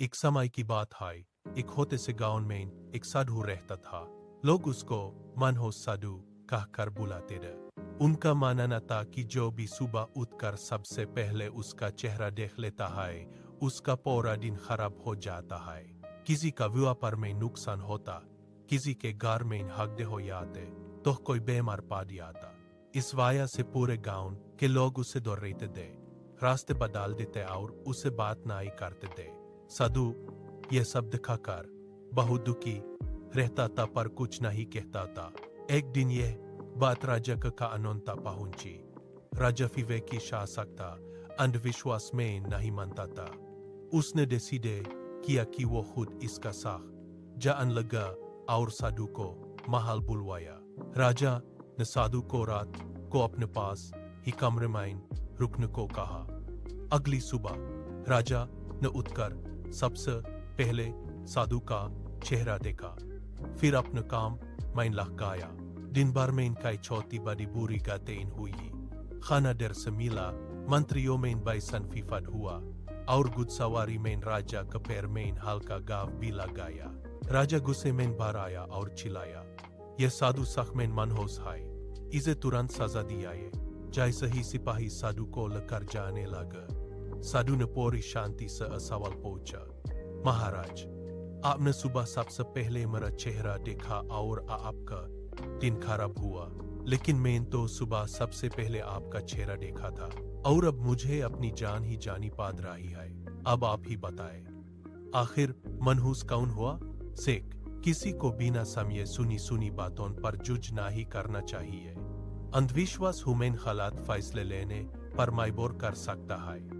एक समय की बात है। एक होते से गांव में एक साधु रहता था। लोग उसको मनहोस साधु कहकर बुलाते थे। उनका मानना था कि जो भी सुबह उठकर सबसे पहले उसका चेहरा देख लेता है, उसका पूरा दिन खराब हो जाता है। किसी का व्यापार में नुकसान होता, किसी के घर में हगदे हो जाते, तो कोई बीमार पड़ जाता। इस वजह से पूरे गांव के लोग उसे दूर रहते थे, रास्ते बदल देते और उसे बात नहीं करते थे। साधु यह सब दिखाकर बहुत दुखी रहता था, पर कुछ नहीं कहता था। एक दिन यह बात राजा के कानों तक पहुंची। राजा विवेकी शासक था, अंधविश्वास में नहीं मानता था। उसने डिसाइड किया कि वो खुद इसका साथ जान लगा और साधु को महल बुलवाया। राजा ने साधु को रात को अपने पास ही कमरे में रुकने को कहा। अगली सुबह राजा ने उठकर सबसे पहले साधु का चेहरा देखा, फिर अपने काम में लग गया। दिन भर में इनका छोटी बड़ी बुरी बातें हुई। खाना देर से मिला, मंत्रियों में बैसन फीफद हुआ और घुड़सवारी में राजा के पैर में हल्का घाव भी लग गया। राजा गुस्से में भर आया और चिल्लाया, यह साधु सख में मनहोस है, इसे तुरंत सजा दिया। जैसे ही सिपाही साधु को लेकर जाने लगा, साधु ने पूरी शांति से सवाल पूछा, महाराज, आपने सुबह सबसे पहले मेरा चेहरा देखा और आपका दिन खराब हुआ, लेकिन मैं तो सुबह सबसे पहले आपका चेहरा देखा था और अब मुझे अपनी जान ही जानी पड़ रही है। अब आप ही बताएं, आखिर मनहूस कौन हुआ? शेख, किसी को बिना समझे सुनी सुनी बातों पर जज नहीं करना चाहिए। अंधविश्वास हुमैन हालात फैसले लेने पर मजबूर कर सकता है।